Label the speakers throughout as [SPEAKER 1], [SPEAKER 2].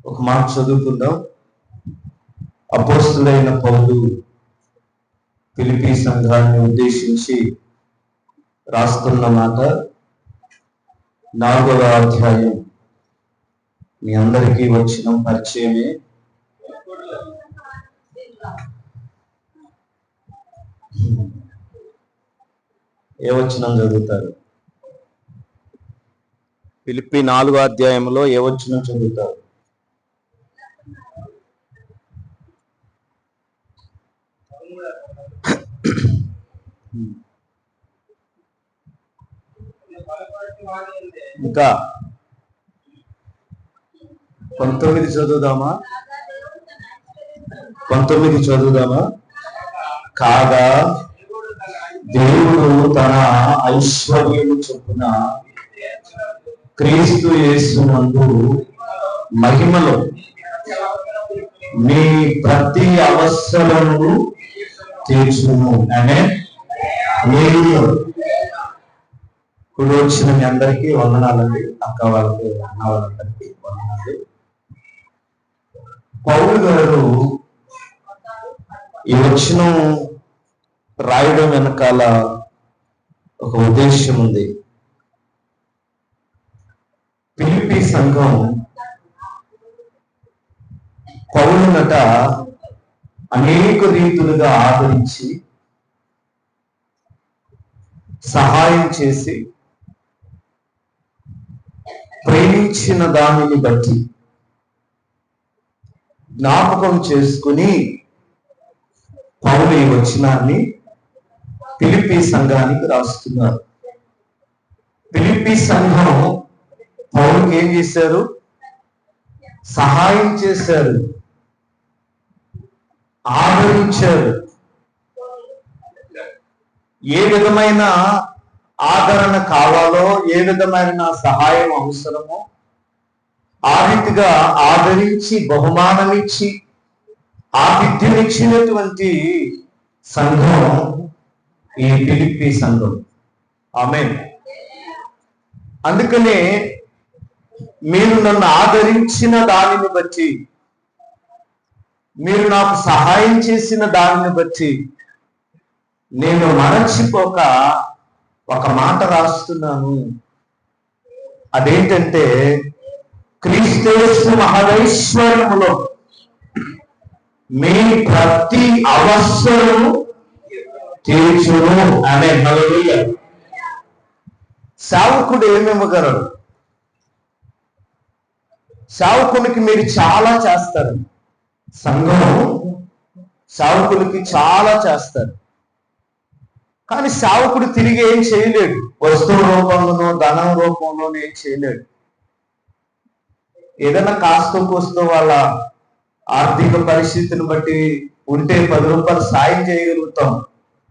[SPEAKER 1] ఒక మాట చదువుకుందాం. అపోస్తులైన పౌలు ఫిలిప్పీ సంఘాన్ని ఉద్దేశించి రాస్తున్న మాట 4వ అధ్యాయం. మీ అందరికీ వచ్చిన పరిచయమే. ఏ వచనం చదువుతారు? ఫిలిప్పీ 4వ అధ్యాయంలో ఏ వచనం చదువుతారు? ఇంకా 19 చదువుదామా? 19 చదువుదామా? కాగా దేవుడు తన ఐశ్వర్యము చొప్పున క్రీస్తు యేసునందు మహిమలో మీ ప్రతి అవసరము తీర్చును అనే ఇప్పుడు వచ్చిన మీ అందరికీ వందనాలండి. అక్క వాళ్ళకి, అన్న వాళ్ళందరికీ వందనాలు. పౌలు గారు ఈ వచనం రాయడం వెనకాల ఒక ఉద్దేశం ఉంది. ఫిలిప్పీ సంఘం పౌలునట అనేక రీతులుగా ఆదరించి సహాయం చేసి ప్రేమించిన దానిని బట్టి జ్ఞాపకం చేసుకుని పౌలు ఈ వచనాన్ని ఫిలిప్పీ సంఘానికి రాస్తున్నారు. ఫిలిప్పీ సంఘం పౌలుకి ఏం చేశారు? సహాయం చేశారు, ఆదరించారు. ఏ విధమైన ఆదరణ కావాలో, ఏ విధమైన సహాయం అవసరమో ఆ రీతిగా ఆదరించి బహుమానం ఇచ్చి ఆతిథ్యం ఇచ్చినటువంటి సంఘం ఈ ఫిలిప్పీ సంఘం. ఆమేన్. అందుకనే మీరు నన్ను ఆదరించిన దానిని బట్టి, మీరు నాకు సహాయం చేసిన దానిని బట్టి నేను మరచిపోక ఒక మాట రాస్తున్నాను. అదేంటంటే, క్రీస్తు యేసు మహదైశ్వర్యములో మీ ప్రతి అవసరము తీర్చును అనే. హల్లెలూయా. సేవకుడు ఏమివ్వగలరు? సేవకునికి మీరు చాలా చేస్తారు. సంఘం సేవకులకి చాలా చేస్తారు. కానీ సేవకుడు తిరిగి ఏం చేయలేడు. వస్తువు రూపంలోనో ధనం రూపంలోనో ఏం చేయలేడు. ఏదైనా కాస్తో కోస్తో వాళ్ళ ఆర్థిక పరిస్థితిని బట్టి ఉంటే 10 రూపాయలు సాయం చేయగలుగుతాం.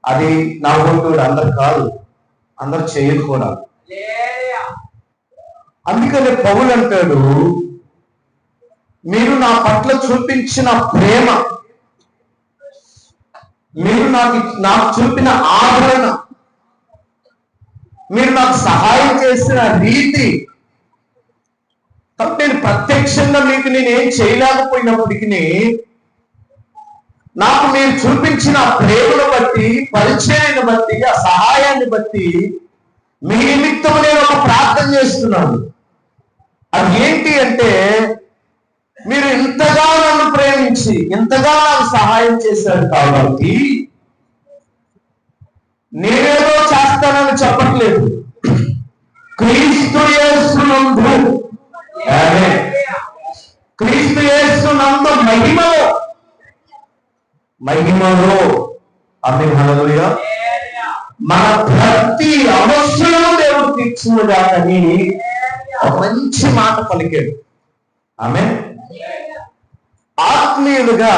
[SPEAKER 1] అది నా వంతుడు. అందరు కాదు, అందరు చేయరు కూడా. అందుకనే పౌలు అంటాడు, మీరు నా పట్ల చూపించిన ప్రేమ, మీరు నాకు చూపిన ఆదరణ, మీరు నాకు సహాయం చేసిన రీతి, నేను ప్రత్యక్షంగా మీకు నేనేం చేయలేకపోయినప్పటికీ నాకు మీరు చూపించిన ప్రేమను బట్టి, పరిచయాన్ని బట్టి, ఆ సహాయాన్ని బట్టి మీ నిమిత్తం నేను ఒక ప్రార్థన చేస్తున్నాను. అది ఏంటి అంటే, మీరు ఇంతగా నన్ను ప్రేమించి ఇంతగా నాకు సహాయం చేశారు కాబట్టి నేనేదో చేస్తానని చెప్పట్లేదు. క్రీస్తు యేసునందు, క్రీస్తు యేసునందు మహిమలో ఆమేన్. హల్లెలూయా. మన ప్రతి అవసరం దేవుడు తీర్చునుగాకని ఒక మంచి మాట పలికాడు. ఆమేన్. ఆత్మీయులుగా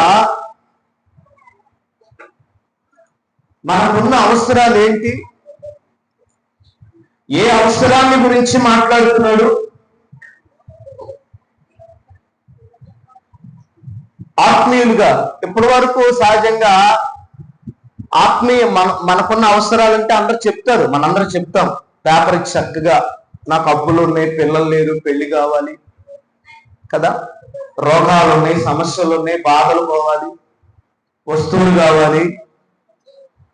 [SPEAKER 1] మనకున్న అవసరాలు ఏంటి? ఏ అవసరాన్ని గురించి మాట్లాడుతున్నాడు? ఆత్మీయులుగా ఇప్పటి వరకు సహజంగా మనకున్న అవసరాలంటే అందరు చెప్తారు, మనందరూ చెప్తాం. పేపర్కి చక్కగా నాకు అప్పులు ఉన్నాయి, పిల్లలు లేరు, పెళ్లి కావాలి, కదా. రోగాలు ఉన్నాయి, సమస్యలు ఉన్నాయి, బాధలు పోవాలి, వస్తువులు కావాలి,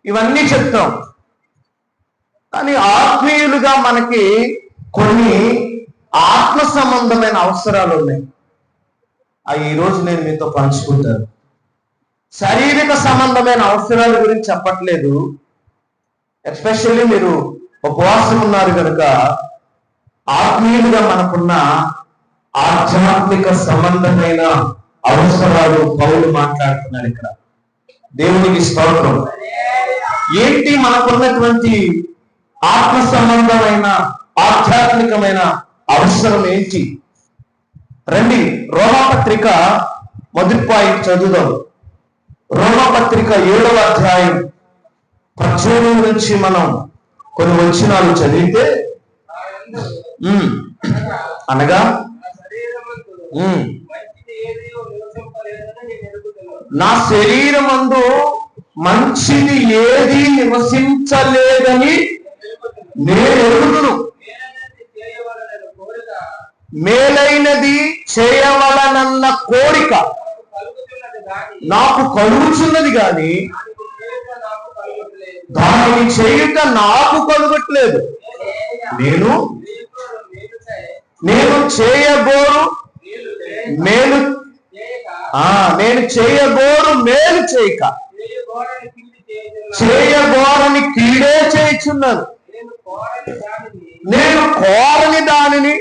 [SPEAKER 1] ఇవన్నీ చెప్తాం. కానీ ఆత్మీయులుగా మనకి కొన్ని ఆత్మ సంబంధమైన అవసరాలు ఉన్నాయి. అవి ఈరోజు నేను మీతో పంచుకుంటాను. శారీరక సంబంధమైన అవసరాల గురించి చెప్పట్లేదు. ఎస్పెషల్లీ మీరు ఉపవాసం ఉన్నారు కనుక ఆత్మీయులుగా మనకున్న ఆధ్యాత్మిక సంబంధమైన అవసరాలు పౌలు మాట్లాడుతున్నారు ఇక్కడ. దేవునికి స్తోత్రం. ఏంటి మనకున్నటువంటి ఆత్మ సంబంధమైన ఆధ్యాత్మికమైన అవసరం ఏంటి? రండి, రోమాపత్రిక మొదటి పాయింట్ చదువుదాం. రోమాపత్రిక 7వ అధ్యాయం 18 నుంచి మనం కొన్ని వచనాలు చదివితే, అనగా నా శరీరమందు మంచిది ఏది నివసించలేదని నేను ఎరుగుదును, మేలైనది చేయవలనన్న కోరిక నాకు కలుగుచున్నది గాని దానిని చేయుట నాకు కలుగట్లేదు. నేను చేయబోరు మేలు చేయక చేయబోరని కీడే చేయుచున్నాను. నేను కోరని దానిని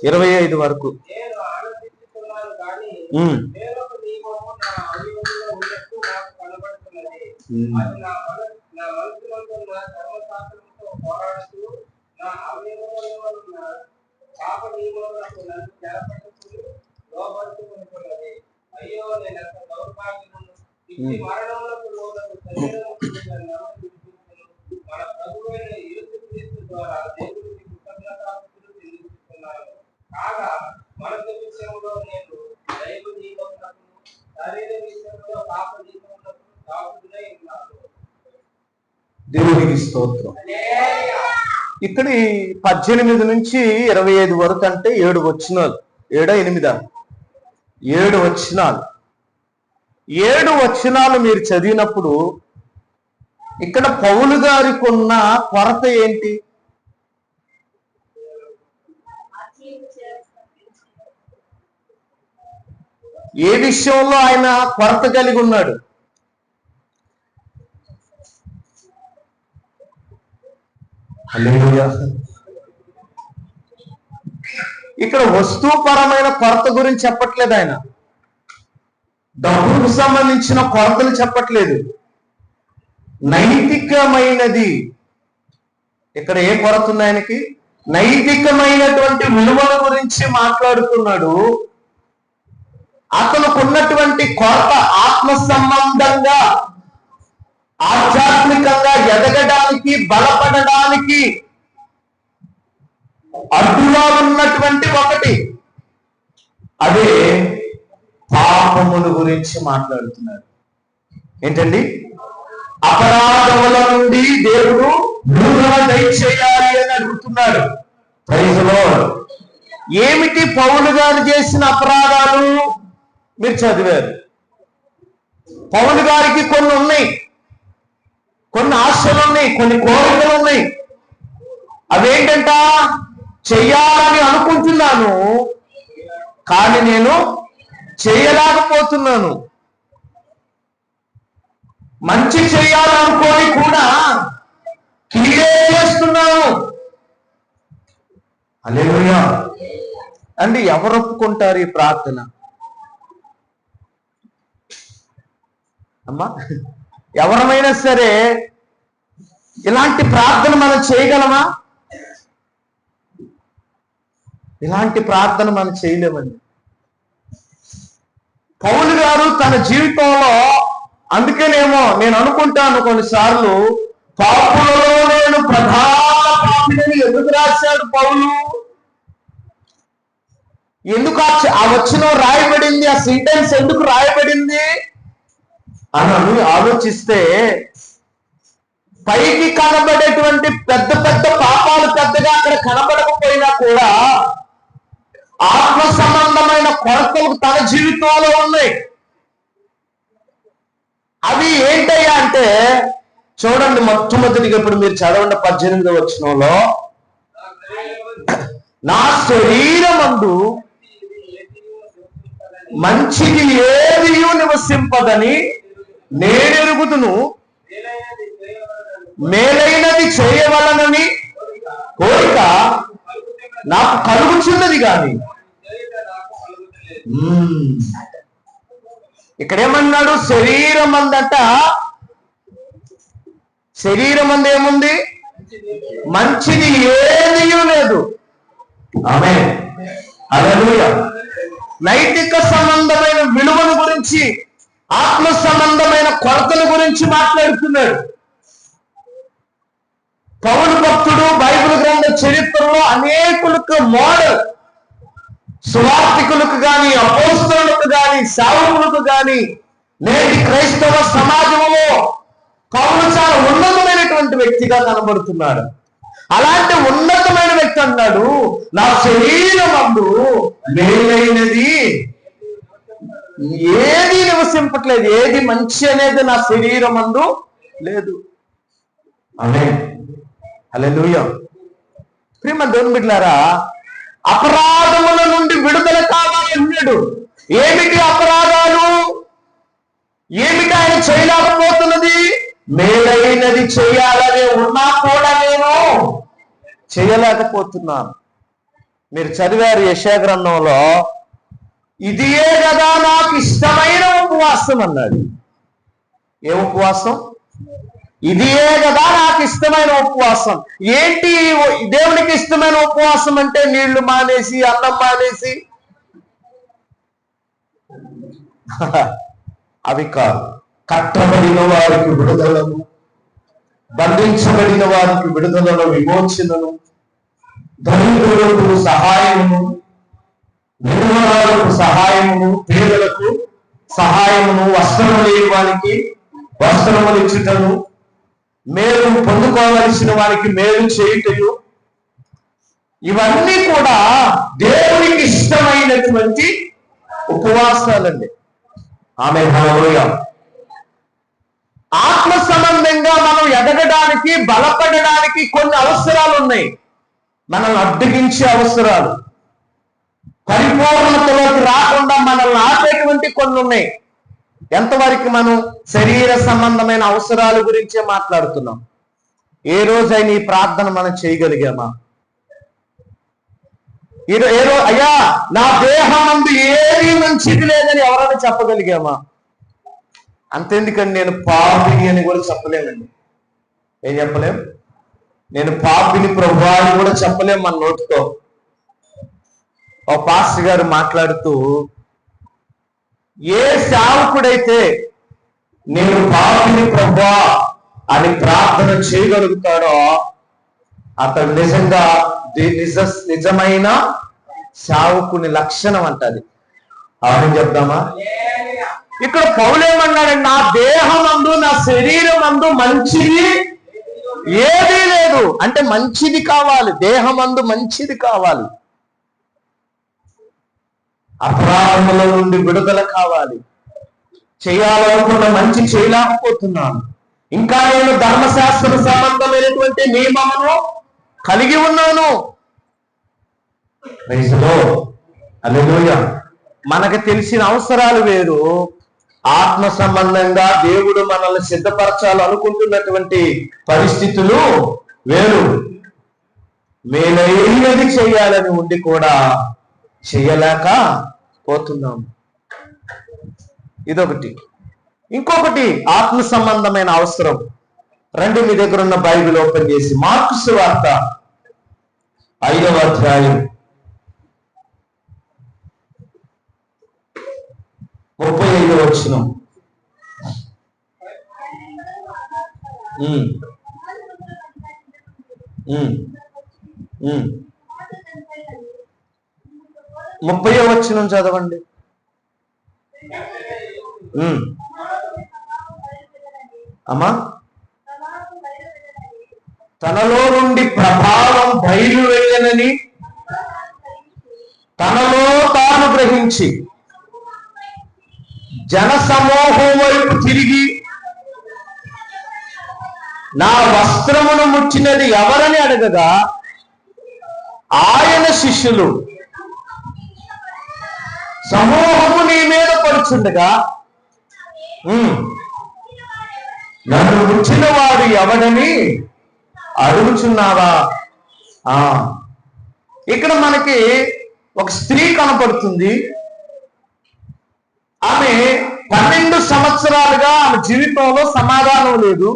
[SPEAKER 1] ఇరవై 25 వరకు దేవునికి స్తోత్రం. ఇక్కడ 18 నుంచి 25 వరకు అంటే 7 వచనాలు, 7 వచనాలు. 7 వచనాలు మీరు చదివినప్పుడు ఇక్కడ పౌలు గారికి ఉన్న కొరత ఏంటి? ఏ విషయంలో ఆయన కొరత కలిగి ఉన్నాడు? ఇక్కడ వస్తుపరమైన కొరత గురించి చెప్పట్లేదు ఆయన, డబ్బుకు సంబంధించిన కొరతలు చెప్పట్లేదు. నైతికమైనది, ఇక్కడ ఏ కొరత ఉంది ఆయనకి? నైతికమైనటువంటి విలువల గురించి మాట్లాడుతున్నాడు. అతనుకున్నటువంటి కొరత ఆత్మ సంబంధంగా ఆధ్యాత్మికంగా ఎదగడానికి, బలపడడానికి అడ్డుగా ఉన్నటువంటి ఒకటి, అదే పాపముల గురించి మాట్లాడుతున్నారు. ఏంటండి? అపరాధముల నుండి దేవుడు విడుదల దయచేయాలి అని అడుగుతున్నాడు. Praise the lord. ఏమిటి పౌలు గారు చేసిన అపరాధాలు? మీరు చదివారు. పౌలు గారికి కొన్ని ఉన్నాయి, కొన్ని ఆశలు ఉన్నాయి, కొన్ని కోరికలు ఉన్నాయి. అవేంటంట? చెయ్యాలని అనుకుంటున్నాను కానీ నేను చేయలేకపోతున్నాను. మంచి చేయాలనుకోని కూడా కీడే చేస్తున్నాను. హల్లెలూయా అండి. ఎవరు ఒప్పుకుంటారు ఈ ప్రార్థన? అమ్మా, ఎవరమైనా సరే ఇలాంటి ప్రార్థన మనం చేయగలమా? ఇలాంటి ప్రార్థన మనం చేయలేమండి. పౌలు గారు తన జీవితంలో, అందుకేనేమో నేను అనుకుంటాను కొన్నిసార్లు, పాపులలో నేను ప్రధాన రాసినని ఎందుకు రాశాడు పౌలు? ఎందుకు ఆ వచనం రాయబడింది, ఆ సెంటెన్స్ ఎందుకు రాయబడింది అని ఆలోచిస్తే పైకి కనబడేటువంటి పెద్ద పెద్ద పాపాలు పెద్దగా అక్కడ కనబడకపోయినా కూడా ఆత్మ సంబంధమైన కొరతలు తన జీవితంలో ఉన్నాయి. అవి ఏంటయ్యా అంటే చూడండి, మొట్టమొదటిగా ఇప్పుడు మీరు చదవండి 18వ వచనంలో, నా శరీరమందు మంచిది ఏది నివసింపదని నేనెరుగుదును, మేలైనది చేయవలనని కోరిక నాకు కలుగుచున్నది గాని. ఇక్కడేమన్నాడు? శరీరం అందట, శరీరం అందు ఏముంది? మంచిది ఏదీ లేదు. ఆమేన్, హల్లెలూయా. నైతిక సంబంధమైన విలువల గురించి, ఆత్మ సంబంధమైన కొరతల గురించి మాట్లాడుతున్నాడు పౌలు భక్తుడు. బైబిల్ గ్రంథ చరిత్రలో అనేకులకు మోడల్, సువార్తికులకు గాని, అపోస్తలులకు గాని, సేవకులకు గాని, నేటి క్రైస్తవ సమాజంలో పౌలు చాలా ఉన్నతమైనటువంటి వ్యక్తిగా కనబడుతున్నాడు. అలాంటి ఉన్నతమైన వ్యక్తి అన్నాడు, నా శరీరమందు మేలైనది ఏది నివసింపట్లేదు, ఏది మంచి అనేది నా శరీరమందు లేదు. ఆమేన్, హల్లెలూయా. ప్రియమైన దేవుని బిడ్డలారా, అపరాధముల నుండి విడుదల కావాలి అన్నాడు. ఏమిటి అపరాధాలు? ఏమిటి ఆయన చేయలేకపోతున్నది? మేలైనది చేయాలని ఉన్నా కూడా నేను చేయలేకపోతున్నాను. మీరు చదివారు యెషయా గ్రంథంలో, ఇదియే కదా నాకు ఇష్టమైన ఉపవాసం అన్నాడు. ఏ ఉపవాసం? ఇదియే కదా నాకు ఇష్టమైన ఉపవాసం. ఏంటి దేవునికి ఇష్టమైన ఉపవాసం అంటే? నీళ్లు మానేసి, అన్నం మానేసి అవి కాదు. కట్టబడిన వారికి విడుదలను, బంధించబడిన వారికి విడుదలను, విమోచనను, దరిద్రులకు సహాయమును, విధవరాలకు సహాయమును, పేదలకు సహాయమును, వస్త్రము లేని వారికి వస్త్రములు ఇచ్చుటను, మేలు పొందుకోవలసిన వారికి మేలు చేయుటను, ఇవన్నీ కూడా దేవునికి ఇష్టమైనటువంటి ఉపవాసాలండి. ఆమేన్, హల్లెలూయా. ఆత్మ సంబంధంగా మనం ఎదగడానికి, బలపడడానికి కొన్ని అవసరాలు ఉన్నాయి. మనల్ని అడ్డగించే అవసరాలు, పరిపూర్ణతలోకి రాకుండా మనల్ని ఆపేటువంటి కొన్ని ఉన్నాయి. ఎంతవరకు మనం శరీర సంబంధమైన అవసరాల గురించే మాట్లాడుతున్నాం. ఏ రోజైనా ఈ ప్రార్థన మనం చేయగలిగామా? అయ్యా, నా దేహం అందు ఏది మంచిది లేదని ఎవరైనా చెప్పగలిగామా? అంతెందుకండి, నేను పాపిని అని కూడా చెప్పలేమండి. ఏం చెప్పలేం? నేను పాపిని ప్రభువా అని కూడా చెప్పలేం మన నోటితో. ఒక పాస్టర్ గారు మాట్లాడుతూ, ఏ సేవకుడైతే నేను పాపిని ప్రభువా అని ప్రార్థన చేయగలుగుతాడో అతడు నిజంగా నిజమైన సేవకుని లక్షణం అంటది. అవును చెప్దామా? ఇక్కడ పౌలు ఏమన్నాడండి? నా దేహం అందు, నా శరీరం అందు మంచిది ఏదీ లేదు. అంటే మంచిది కావాలి, దేహం అందు మంచిది కావాలి, అపరాధముల నుండి విడుదల కావాలి. చేయాలనుకున్న మంచి చేయలేకపోతున్నాను. ఇంకా నేను ధర్మశాస్త్ర సంబంధమైనటువంటి నియమమును కలిగి ఉన్నాను. హల్లెలూయా. మనకు తెలిసిన అవసరాలు వేరు, ఆత్మ సంబంధంగా దేవుడు మనల్ని సిద్ధపరచాలనుకుంటున్నటువంటి పరిస్థితులు వేరు. మేలైనది చేయాలని ఉండి కూడా చేయలేక పోతున్నాం. ఇదొకటి. ఇంకొకటి ఆత్మ సంబంధమైన అవసరం. రండి, మీ దగ్గర ఉన్న బైబిల్ ఓపెన్ చేసి మార్కు సువార్త 5వ అధ్యాయం 35వ వచనం. 30వ వచనం చదవండి. అమ్మా, తనలో నుండి ప్రభావం బయలు వెళ్ళనని తనలో తాను గ్రహించి జన సమూహం వైపు తిరిగి నా వస్త్రమును ముచ్చినది ఎవరని అడగగా ఆయన శిష్యులు సమూహము నీ మీద పడుచుండగా నన్ను ముచ్చిన వాడు ఎవడని అడుగుచున్నావా? ఇక్కడ మనకి ఒక స్త్రీ కనపడుతుంది. ఆమె 12 సంవత్సరాలుగా ఆమె జీవితంలో సమాధానం లేదు.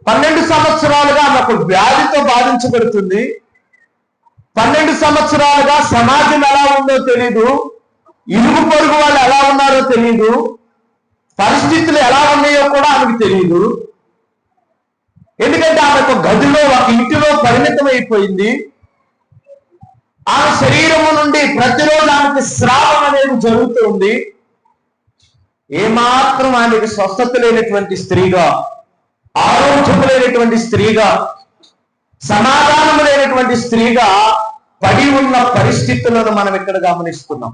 [SPEAKER 1] 12 సంవత్సరాలుగా ఆమె ఒక వ్యాధితో బాధించబడుతుంది. 12 సంవత్సరాలుగా సమాజం ఎలా ఉందో తెలీదు, ఇరుగు పొరుగు వాళ్ళు ఎలా ఉన్నారో తెలీదు, పరిస్థితులు ఎలా ఉన్నాయో కూడా ఆమెకు తెలియదు. ఎందుకంటే ఆమె ఒక గదిలో, ఒక ఇంటిలో పరిమితం అయిపోయింది. ఆమె శరీరము నుండి ప్రతిరోజు ఆమెకి స్రావం అనేది జరుగుతుంది. ఏమాత్రం ఆమెకి స్వస్థత లేనటువంటి స్త్రీగా, ఆరోగ్యం లేనటువంటి స్త్రీగా, సమాధానం లేనటువంటి స్త్రీగా పడి ఉన్న పరిస్థితులను మనం ఇక్కడ గమనిస్తున్నాం.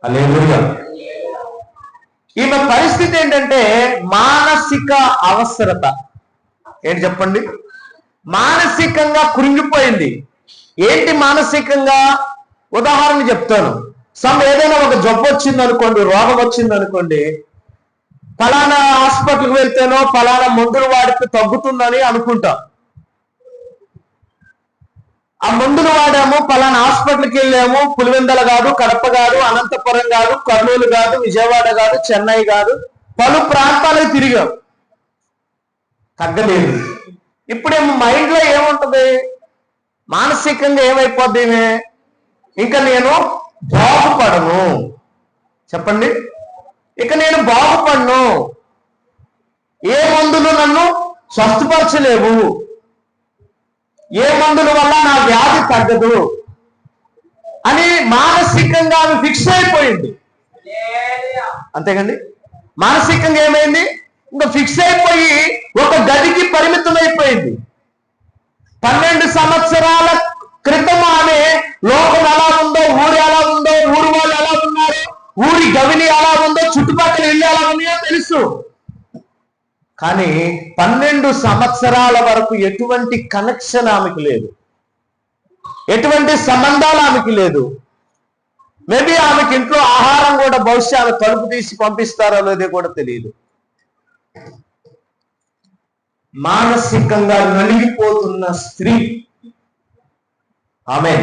[SPEAKER 1] హల్లెలూయా. ఈమె పరిస్థితి ఏంటంటే మానసిక అవసరత. ఏంటి చెప్పండి? మానసికంగా కృంగిపోయింది. ఏంటి మానసికంగా? ఉదాహరణ చెప్తాను. ఏదైనా ఒక జబ్బు వచ్చింది అనుకోండి, రోగం వచ్చింది అనుకోండి, ఫలానా హాస్పిటల్కి వెళ్తేనో ఫలానా మందులు వాడితే తగ్గుతుందని అనుకుంటాం. ఆ మందులు వాడాము, ఫలానా హాస్పిటల్కి వెళ్ళాము, పులివెందల కాదు, కడప కాదు, అనంతపురం కాదు, కర్నూలు కాదు, విజయవాడ కాదు, చెన్నై కాదు, పలు ప్రాంతాలకు తిరిగాం, తగ్గలేదు. ఇప్పుడేమో మైండ్లో ఏముంటది? మానసికంగా ఏమైపోద్ది? ఇంకా నేను బాగుపడను. చెప్పండి, ఇక నేను బాగుపడను, ఏ మందులు నన్ను స్వస్థపరచలేవు, ఏ మందుల వల్ల నా వ్యాధి తగ్గదు అని మానసికంగా ఆమె ఫిక్స్ అయిపోయింది. అంతేకండి, మానసికంగా ఏమైంది? ఇంకా ఫిక్స్ అయిపోయి ఒక గదికి పరిమితం అయిపోయింది. 12 సంవత్సరాల క్రితం ఆమె లోకం ఎలా ఉందో, ఊరు ఎలా ఉందో, ఊరు వాళ్ళు ఎలా ఉన్నారు, ఊరి గవిని ఎలా ఉందో, చుట్టుపక్కల ఇల్లు ఎలా ఉన్నాయో తెలుసు. కానీ 12 సంవత్సరాల వరకు ఎటువంటి కనెక్షన్ ఆమెకు లేదు, ఎటువంటి సంబంధాలు ఆమెకి లేదు. మేబీ ఆమెకి ఇంట్లో ఆహారం కూడా బహుశా ఆమె తలుపు తీసి పంపిస్తారో లేదో కూడా తెలియదు. మానసికంగా నలిగిపోతున్న స్త్రీ ఆమె.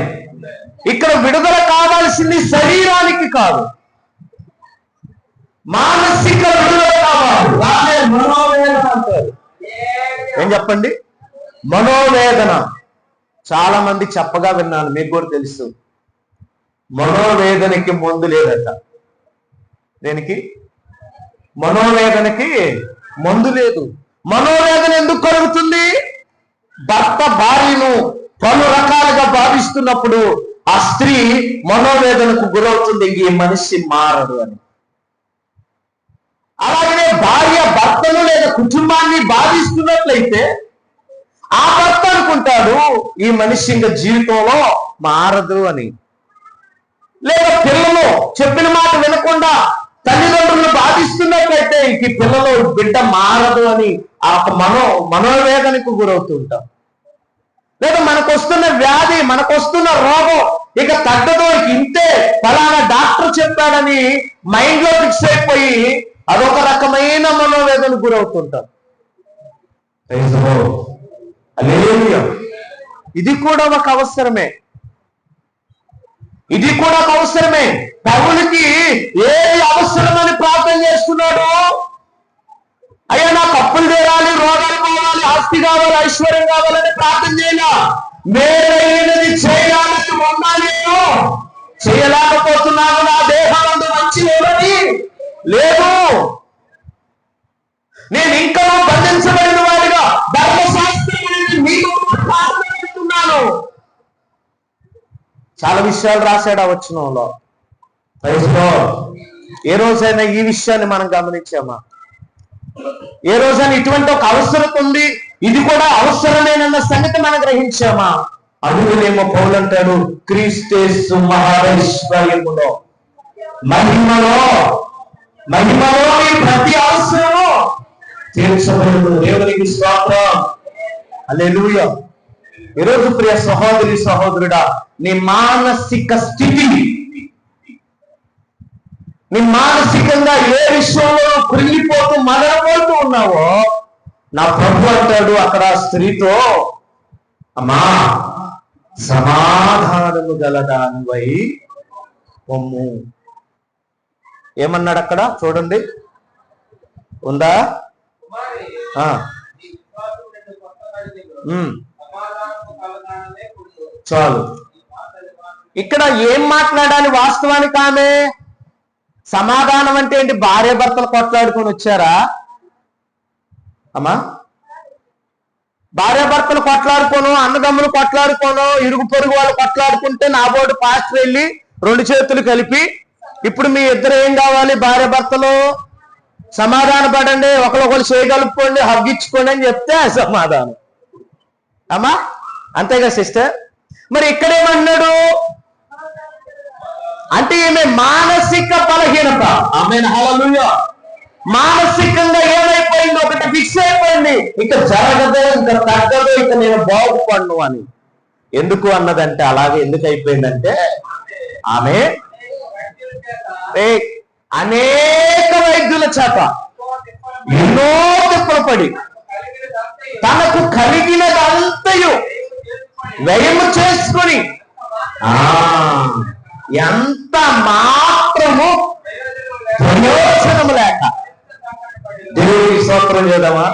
[SPEAKER 1] ఇక్కడ విడుదల కావాల్సింది శరీరానికి కాదు, మానసిక విడుదల కావాలి. మనోవేదన అంటారు. ఏం చెప్పండి? మనోవేదన. చాలా మంది చెప్పగా విన్నాను, మీకు కూడా తెలుసు. మనోవేదనకి మందు లేదట. దేనికి? మనోవేదనకి మందు లేదు. మనోవేదన ఎందుకు కలుగుతుంది? భర్త భార్యను పలు రకాలుగా భావిస్తున్నప్పుడు ఆ స్త్రీ మనోవేదనకు గురవుతుంది, ఈ మనిషి మారడు అని. అలాగనే భార్య భర్తను లేదా కుటుంబాన్ని బాధిస్తున్నట్లయితే ఆ భర్త అనుకుంటాడు, ఈ మనిషి ఇంకా జీవితంలో మారదు అని. లేదా పిల్లలు చెప్పిన మాట వినకుండా తల్లిదండ్రులను బాధిస్తున్నట్లయితే ఈ పిల్లలు బిడ్డ మారదు అని ఆ మనోవేదనకు గురవుతుంటాం. లేదా మనకు వస్తున్న వ్యాధి, మనకు వస్తున్న రోగం ఇక తగ్గదు, ఇంతే ఫలానా డాక్టర్ చెప్పాడని మైండ్ లో ఫిక్స్ అయిపోయి అదొక రకమైన మనోవేదనకు గురవుతుంటాం. ఇది కూడా ఒక అవసరమే, ఇది కూడా ఒక అవసరమే. పౌలుకి ఏ అవసరమని ప్రార్థన చేస్తున్నాడు? అయ్యా నాకు అప్పులు తీరాలి, రోగాలు పోవాలి, ఆస్తి కావాలి, ఐశ్వర్యం కావాలని ప్రార్థన చేయాలా? మేలైనది చేయడానికి ఉన్నా నేను చేయలేకపోతున్నాను, నా దేహం అందు మంచి లేదని లేదు, నేను ఇంకా బంధించబడిన వాడిగా ధర్మశాస్త్రం మీతో ప్రార్థన చేస్తున్నాను. చాలా విషయాలు రాశాడు ఆ వచనంలో. ఏ రోజైనా ఈ విషయాన్ని మనం గమనించామా? ఏ రోజైనా ఇటువంటి ఒక అవసరం ఉంది, ఇది కూడా అవసరమేనన్న సంగతి మనం గ్రహించామా? అందులోనేమో పౌలు అంటాడు, క్రీస్తు మహారైశ్వర్యములో మహిమలో మీ ప్రతి అవసరము తీర్చబడును. దేవునికి స్తోత్రం. హల్లెలూయా. ఈరోజు ప్రియ సహోదరి సహోదరుడా, నీ మానసిక స్థితి, నీ మానసికంగా ఏ విషయంలో కృంగిపోతూ మదనపోతూ ఉన్నావో, నా ప్రభు అంటాడు అక్కడ స్త్రీతో, అమ్మా సమాధానము గలదానివై పొమ్ము. ఏమన్నాడు అక్కడ చూడండి, ఉందా? చాలు. ఇక్కడ ఏం మాట్లాడాలి వాస్తవానికి? ఆమె సమాధానం అంటే ఏంటి? భార్య భర్తలు కొట్లాడుకొని వచ్చారా అమ్మా? భార్య భర్తలు కొట్లాడుకోను, అన్నదమ్ములు కొట్లాడుకోను, ఇరుగు పొరుగు వాళ్ళు కొట్లాడుకుంటే నా బోర్డు పాస్టర్ వెళ్ళి 2 చేతులు కలిపి, ఇప్పుడు మీ ఇద్దరు ఏం కావాలి? భార్య భర్తలు సమాధాన పడండి, ఒకరు చేయగలుపుకోండి, హగ్గిచ్చుకోండి అని చెప్తే సమాధానం. అమ్మా అంతేగా సిస్టర్? మరి ఇక్కడేమన్నాడు అంటే ఈమె మానసిక బలహీనత. ఆమేన్, హల్లెలూయా. మానసికంగా ఏమైపోయింది? ఒకటి ఫిక్స్ అయిపోయింది, ఇక జరగదు, ఇంకా తగ్గదు, ఇక నేను బాగుపడను అని. ఎందుకు అన్నదంటే, అలాగే ఎందుకు అయిపోయిందంటే, ఆమె అనేక వైద్యుల చేత ఎన్నో తిప్పలు పడి తనకు కలిగినదంతయు వ్యయము చేసుకుని ఎంత మాత్రము ప్రయోజనము లేక, దేవుడికి స్తోత్రం చేద్దామా?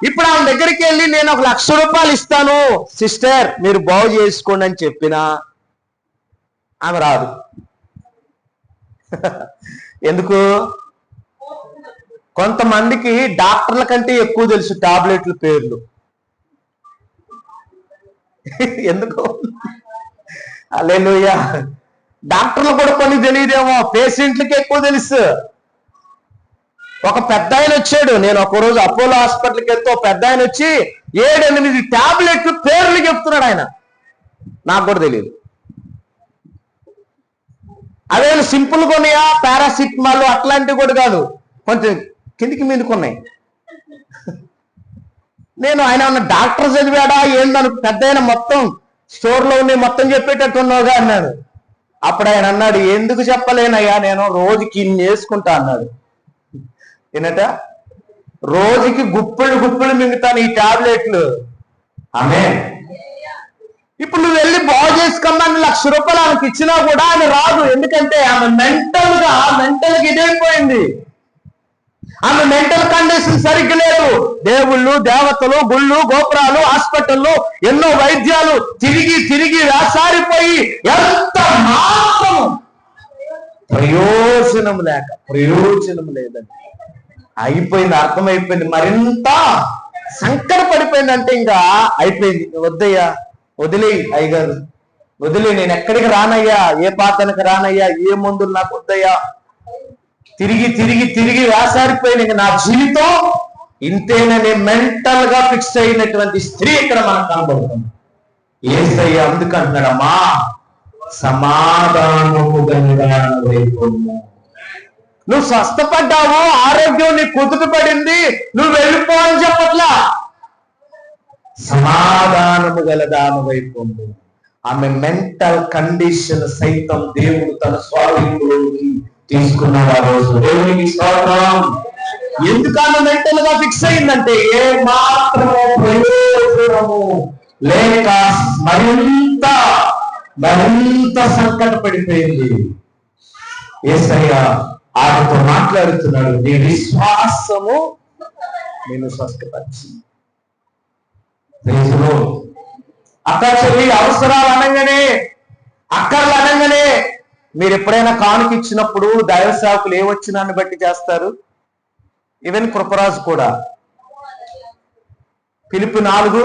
[SPEAKER 1] ఇప్పుడు ఆమె దగ్గరికి వెళ్ళి నేను 1,00,000 రూపాయలు ఇస్తాను సిస్టర్, మీరు బాగు చేసుకోండి అని చెప్పినా ఆమె రాదు. ఎందుకు? కొంతమందికి డాక్టర్ల కంటే ఎక్కువ తెలుసు టాబ్లెట్ల పేర్లు. ఎందుకు? హల్లెలూయా. డాక్టర్లు కూడా కొన్ని తెలియదేమో, పేషెంట్లకి ఎక్కువ తెలుసు. ఒక పెద్ద ఆయన వచ్చాడు, నేను ఒకరోజు అపోలో హాస్పిటల్కి వెళ్తే ఒక పెద్ద ఆయన వచ్చి 7-8 టాబ్లెట్లు పేర్లు చెప్తున్నాడు. ఆయన నాకు కూడా తెలియదు. అదే సింపుల్ కొన్నాయా, పారాసిటమాల్ అట్లాంటివి కూడా కాదు, కొంచెం కిందికి మీదకున్నాయి. నేను ఆయన ఉన్న డాక్టర్ చదివాడా ఏందని పెద్ద ఆయన మొత్తం స్టోర్లో ఉన్నాయి మొత్తం చెప్పేటట్టు ఉన్నావుగా అన్నాడు. అప్పుడు ఆయన అన్నాడు, ఎందుకు చెప్పలేనయ్యా, నేను రోజుకి ఇన్ని వేసుకుంటా అన్నాడు. ఏనట? రోజుకి గుప్పిళ్ళు మింగుతాను ఈ టాబ్లెట్లు. ఆమేన్. ఇప్పుడు నువ్వు వెళ్ళి బాగు చేసుకోమని 1,00,000 రూపాయలు ఆమెకి ఇచ్చినా కూడా ఆమె రాదు. ఎందుకంటే ఆమె మెంటల్గా ఇదైపోయింది. ఆమె మెంటల్ కండిషన్ సరిగ్గా లేదు. దేవుళ్ళు, దేవతలు, గుళ్ళు, గోపురాలు, హాస్పిటల్లో ఎన్నో వైద్యాలు తిరిగి వేసారిపోయి ఎంత మాత్రం ప్రయోజనం లేదండి. అయిపోయింది, అర్థమైపోయింది. మరింత సంకట పడిపోయిందంటే ఇంకా అయిపోయింది. వద్దయ్యా, వదిలేయి అయ్యగారు, వదిలే, నేను ఎక్కడికి రానయ్యా, ఏ పాతనకి రానయ్యా, ఏ మందులు నాకు వద్దయ్యా. తిరిగి వేసారిపోయిన నా జీవితం ఇంతేనని మెంటల్ గా ఫిక్స్ అయినటువంటి స్త్రీ ఇక్కడ మనకు కనబడుతుంది. యేసయ్య అందుకంటున్నాడమ్మా సమాధానము గలదానివైపోము. నువ్వు స్వస్థపడ్డావు, ఆరోగ్యం నీ కుదుట పడింది, నువ్వు వెళ్ళిపో అని చెప్పట్లా. సమాధానము గలదానివైపోము. ఆమె మెంటల్ కండిషన్ సైతం దేవుడు తన స్వాధీనంలోకి తీసుకున్నాడు ఆ రోజు. దేవునికి స్తోత్రం. ఎందుకన్నా మెంటల్ గా ఫిక్స్ అయిందంటే ఏ మాత్రము ప్రయోజనము లేక మరింత సంకట పడిపోయింది. యేసయ్య ఆమెతో మాట్లాడుతున్నాడు, నీ విశ్వాసము నేను స్వస్థపరిచింది. అక్క చెల్లి అవసరాలు అనగానే, అక్కర్లు అనగానే, మీరు ఎప్పుడైనా కానుక ఇచ్చినప్పుడు దైవ సేవకులు ఏమొచ్చినాన్ని బట్టి చేస్తారు. ఈవెన్ కృపరాజు కూడా ఫిలిప్పీ 4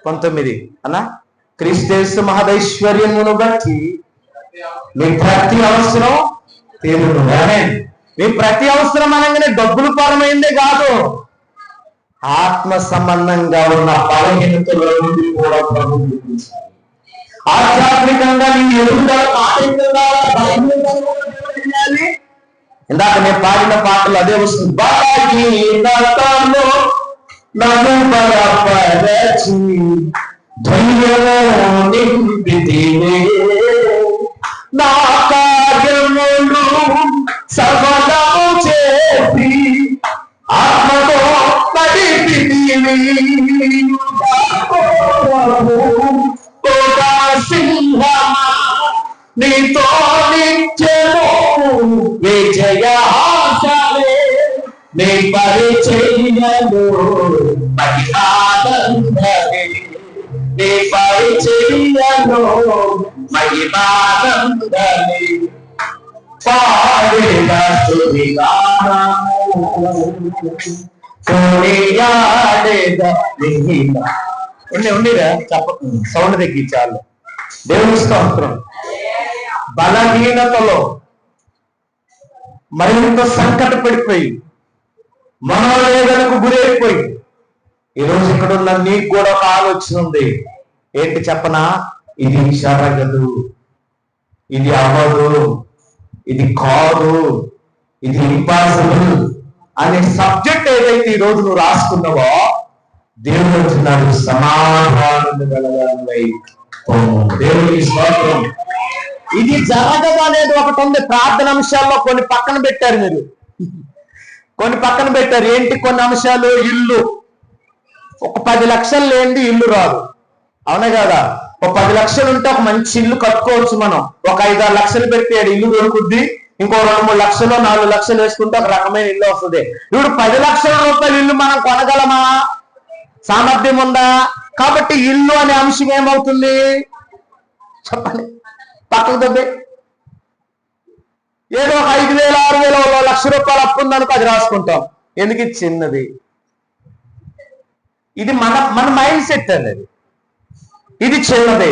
[SPEAKER 1] 19 అన్నా, క్రీస్తు మహదైశ్వర్యమును బట్టి మీ ప్రతి అవసరం తీరును. మీ ప్రతి అవసరం అనగానే డబ్బులు పరమైందే కాదు, ఆత్మ సంబంధంగా ఉన్న బలహీనతల నుండి కూడా ప్రభు చూపించాలి. ఆధ్యాత్మికంగా నీ ఎదుగుదల ఇందాక నేను పాడిన పాటలు అదే వస్తుంది. బలహీనతలో నన్ను బలపరచి ధైర్యము నింపితివే, నా కార్యములు సఫలము చేసి ఆత్మతో నడిపితివి. సింహమా నీతో నిత్యము విజయాశలే, నీ పరిచర్యలో మహిమానందమే, నీ పరిచర్యలో మహిమానందమే. పాడిన స్తుతిగానము కొనియాడేద మహిమ. ఉండిరా చెప్ప సౌండ్ తగ్గి చాలు. దేవుని స్తోత్రం. బలహీనతలో మరింత సంకట పడిపోయి మనోవేదనకు గురైపోయి ఈరోజు ఇక్కడ ఉన్న నీకు కూడా ఒక ఆలోచన ఉంది. ఏంటి చెప్పనా? ఇది జరగదు, ఇది అవ్వదు, ఇది కాదు, ఇది ఇంపాసిబుల్ అనే సబ్జెక్ట్ ఏదైతే ఈ రోజు నువ్వు రాసుకున్నావో, దేవుడు అంటున్నాడు సమాధానం గలవానివై పొమ్ము. దేవునికి స్తోత్రం. ఇది జరగదు అనేది ఒకటి ఉంది. ప్రార్థన అంశాల్లో కొన్ని పక్కన పెట్టారు మీరు, కొన్ని పక్కన పెట్టారు. ఏంటి కొన్ని అంశాలు? ఇల్లు. ఒక 10 లక్షలు లేనిది ఇల్లు రాదు, అవునా కదా? ఒక 10 లక్షలు ఉంటే ఒక మంచి ఇల్లు కట్టుకోవచ్చు మనం. ఒక 5-6 లక్షలు పెడితే ఇల్లు దొరుకుద్ది. ఇంకో 2-3 లక్షలు 4 లక్షలు వేసుకుంటే ఒక రకమైన ఇల్లు వస్తుంది. ఇప్పుడు 10 లక్షల రూపాయల ఇల్లు మనం కొనగలమా? సామర్థ్యం ఉందా? కాబట్టి ఇల్లు అనే అంశం ఏమవుతుంది చెప్పండి, పక్కకు దొబ్బే. ఏదో ఒక 5,000, 6,000, 1,00,000 రూపాయలు అప్పు ఉందనుకో, అది రాసుకుంటాం. ఎందుకు? ఇది చిన్నది. ఇది మన మైండ్ సెట్ అనేది. ఇది చిన్నది.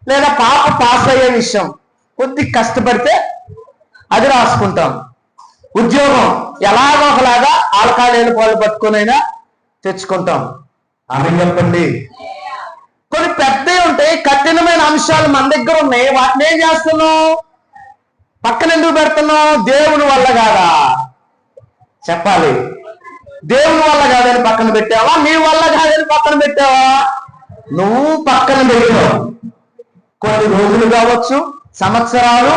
[SPEAKER 1] లేదా పాప పాస్ అయ్యే విషయం, కొద్ది కష్టపడితే అది రాసుకుంటాం. ఉద్యోగం ఎలాగో ఒకలాగా ఆలకాలేని పాలు పట్టుకునైనా తెచ్చుకుంటాం. ఆమె చెప్పండి. కొన్ని పెద్దవి ఉంటాయి, కఠినమైన అంశాలు మన దగ్గర ఉన్నాయి. వాటిని ఏం చేస్తున్నావు? పక్కన ఎందుకు పెడుతున్నావు? దేవుని వల్ల కాదా? చెప్పాలి. దేవుని వల్ల కాదని పక్కన పెట్టావా? నీ వల్ల కాదని పక్కన పెట్టావా? నువ్వు పక్కన పెట్టావు. కొన్ని రోజులు కావచ్చు, సంవత్సరాలు